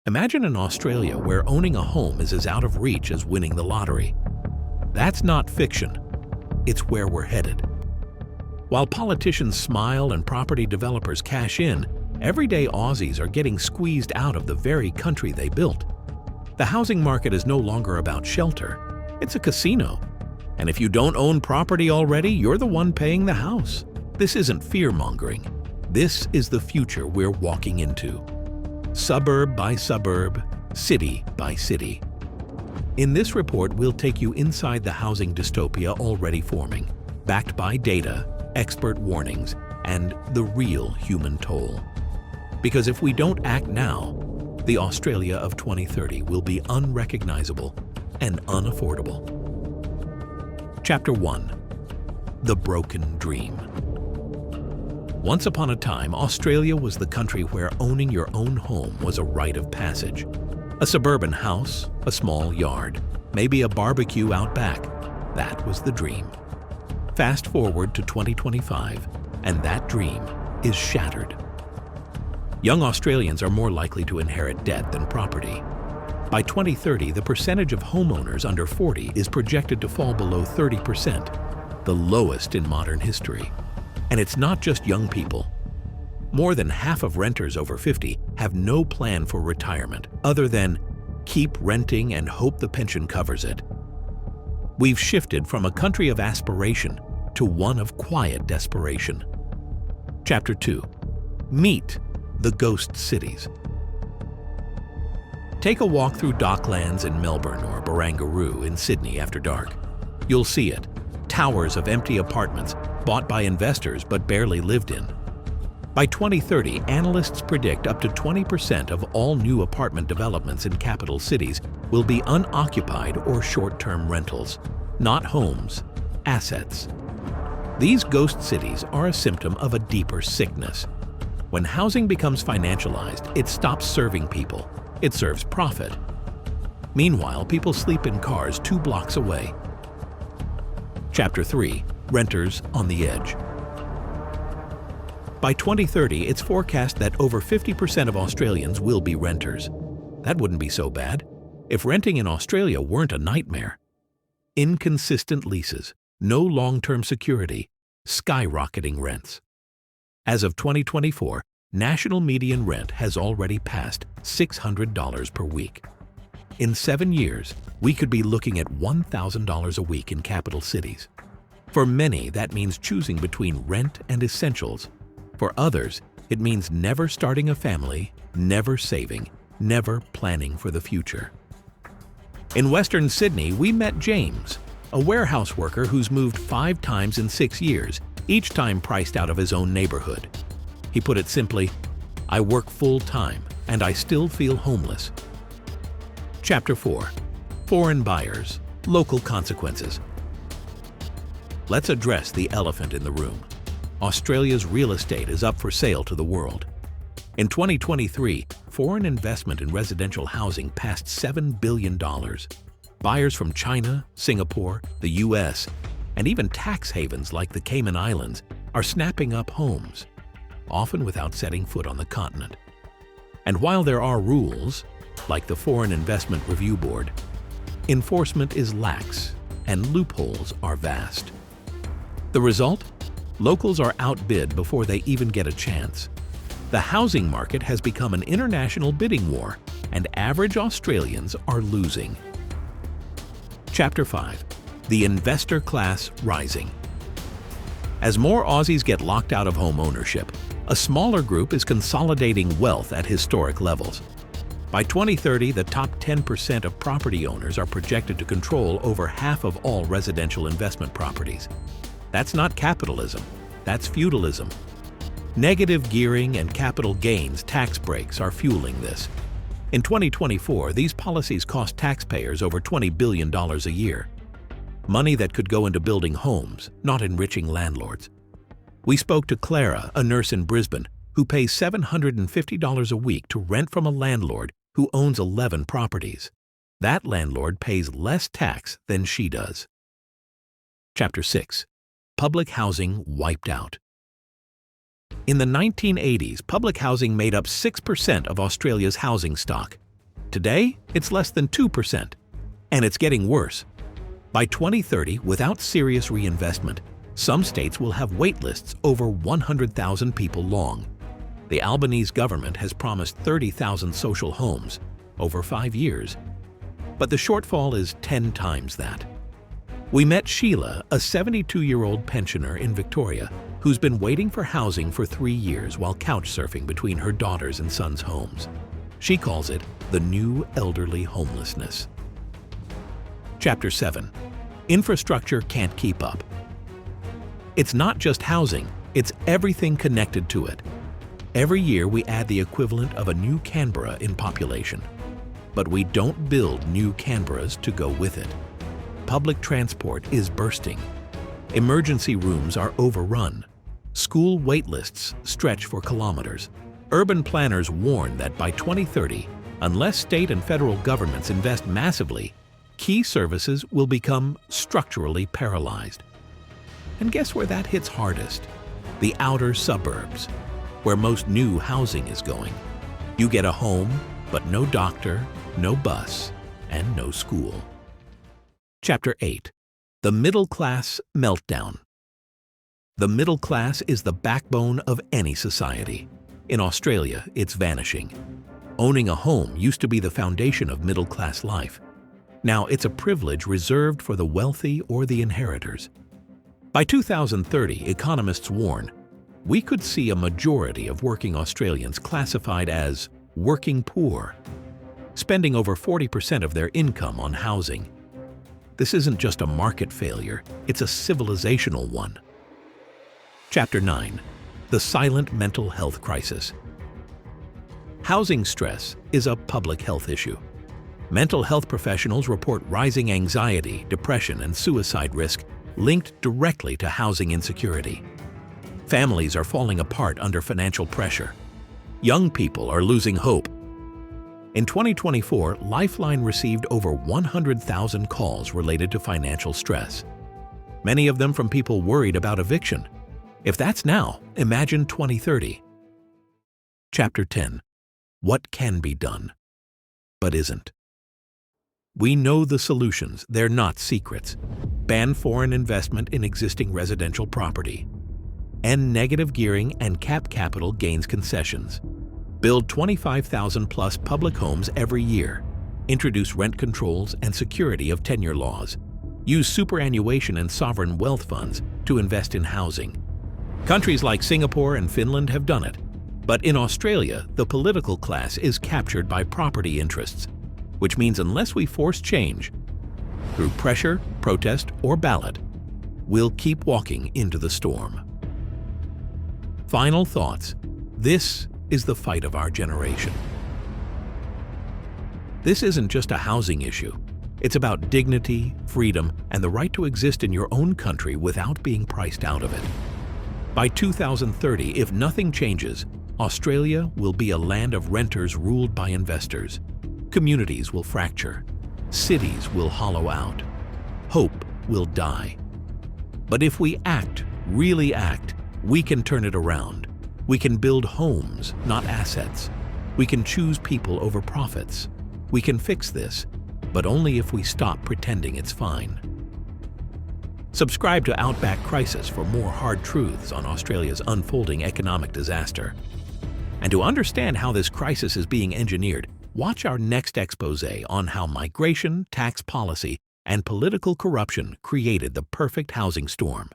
Imagine an Australia where owning a home is as out of reach as winning the lottery. That's not fiction. It's where we're headed. While politicians smile and property developers cash in, everyday Aussies are getting squeezed out of the very country they built. The housing market is no longer about shelter. It's a casino. And if you don't own property already, you're the one paying the house. This isn't fear-mongering. This is the future we're walking into. Suburb by suburb, city by city. In this report, we'll take you inside the housing dystopia already forming, backed by data, expert warnings, and the real human toll. Because if we don't act now, the Australia of 2030 will be unrecognizable and unaffordable. Chapter 1. The Broken Dream. Once upon a time, Australia was the country where owning your own home was a rite of passage. A suburban house, a small yard, maybe a barbecue out back. That was the dream. Fast forward to 2025, and that dream is shattered. Young Australians are more likely to inherit debt than property. By 2030, the percentage of homeowners under 40 is projected to fall below 30%, the lowest in modern history. And it's not just young people. More than half of renters over 50 have no plan for retirement other than keep renting and hope the pension covers it. We've shifted from a country of aspiration to one of quiet desperation. Chapter 2. Meet the ghost cities. Take a walk through Docklands in Melbourne or Barangaroo in Sydney after dark. You'll see it. Towers of empty apartments bought by investors but barely lived in. By 2030, analysts predict up to 20% of all new apartment developments in capital cities will be unoccupied or short-term rentals, not homes, assets. These ghost cities are a symptom of a deeper sickness. When housing becomes financialized, it stops serving people. It serves profit. Meanwhile, people sleep in cars 2 blocks away. Chapter 3. Renters on the Edge. By 2030, it's forecast that over 50% of Australians will be renters. That wouldn't be so bad if renting in Australia weren't a nightmare. Inconsistent leases, no long-term security, skyrocketing rents. As of 2024, national median rent has already passed $600 per week. In 7 years, we could be looking at $1,000 a week in capital cities. For many, that means choosing between rent and essentials. For others, it means never starting a family, never saving, never planning for the future. In Western Sydney, we met James, a warehouse worker who's moved 5 times in 6 years, each time priced out of his own neighborhood. He put it simply, "I work full-time and I still feel homeless." Chapter 4. Foreign buyers, local consequences. Let's address the elephant in the room. Australia's real estate is up for sale to the world. In 2023, foreign investment in residential housing passed $7 billion. Buyers from China, Singapore, the US, and even tax havens like the Cayman Islands are snapping up homes, often without setting foot on the continent. And while there are rules, like the Foreign Investment Review Board, enforcement is lax and loopholes are vast. The result? Locals are outbid before they even get a chance. The housing market has become an international bidding war, and average Australians are losing. Chapter 5. The investor class rising. As more Aussies get locked out of home ownership, a smaller group is consolidating wealth at historic levels. By 2030, the top 10% of property owners are projected to control over half of all residential investment properties. That's not capitalism, that's feudalism. Negative gearing and capital gains tax breaks are fueling this. In 2024, these policies cost taxpayers over $20 billion a year. Money that could go into building homes, not enriching landlords. We spoke to Clara, a nurse in Brisbane, who pays $750 a week to rent from a landlord who owns 11 properties. That landlord pays less tax than she does. Chapter 6. Public housing wiped out. In the 1980s, public housing made up 6% of Australia's housing stock. Today, it's less than 2%, and it's getting worse. By 2030, without serious reinvestment, some states will have wait lists over 100,000 people long. The Albanese government has promised 30,000 social homes over 5 years, but the shortfall is 10 times that. We met Sheila, a 72-year-old pensioner in Victoria, who's been waiting for housing for 3 years while couch surfing between her daughter's and son's homes. She calls it the new elderly homelessness. Chapter 7. Infrastructure can't keep up. It's not just housing, it's everything connected to it. Every year we add the equivalent of a new Canberra in population. But we don't build new Canberras to go with it. Public transport is bursting. Emergency rooms are overrun. School wait lists stretch for kilometers. Urban planners warn that by 2030, unless state and federal governments invest massively, key services will become structurally paralyzed. And guess where that hits hardest? The outer suburbs, where most new housing is going. You get a home, but no doctor, no bus, and no school. Chapter 8. The Middle Class Meltdown. The middle class is the backbone of any society. In Australia, it's vanishing. Owning a home used to be the foundation of middle-class life. Now it's a privilege reserved for the wealthy or the inheritors. By 2030, economists warn, we could see a majority of working Australians classified as working poor, spending over 40% of their income on housing. This isn't just a market failure, it's a civilizational one. Chapter 9. The Silent Mental Health Crisis. Housing stress is a public health issue. Mental health professionals report rising anxiety, depression, and suicide risk linked directly to housing insecurity. Families are falling apart under financial pressure. Young people are losing hope. In 2024, Lifeline received over 100,000 calls related to financial stress. Many of them from people worried about eviction. If that's now, imagine 2030. Chapter 10. What can be done, but isn't. We know the solutions, they're not secrets. Ban foreign investment in existing residential property. End negative gearing and cap capital gains concessions. Build 25,000 plus public homes every year. Introduce rent controls and security of tenure laws. Use superannuation and sovereign wealth funds to invest in housing. Countries like Singapore and Finland have done it. But in Australia, the political class is captured by property interests, which means unless we force change, through pressure, protest, or ballot, we'll keep walking into the storm. Final thoughts. This is the fight of our generation. This isn't just a housing issue. It's about dignity, freedom, and the right to exist in your own country without being priced out of it. By 2030, if nothing changes, Australia will be a land of renters ruled by investors. Communities will fracture. Cities will hollow out. Hope will die. But if we act, really act, we can turn it around. We can build homes, not assets. We can choose people over profits. We can fix this, but only if we stop pretending it's fine. Subscribe to Outback Crisis for more hard truths on Australia's unfolding economic disaster. And to understand how this crisis is being engineered, watch our next expose on how migration, tax policy, and political corruption created the perfect housing storm.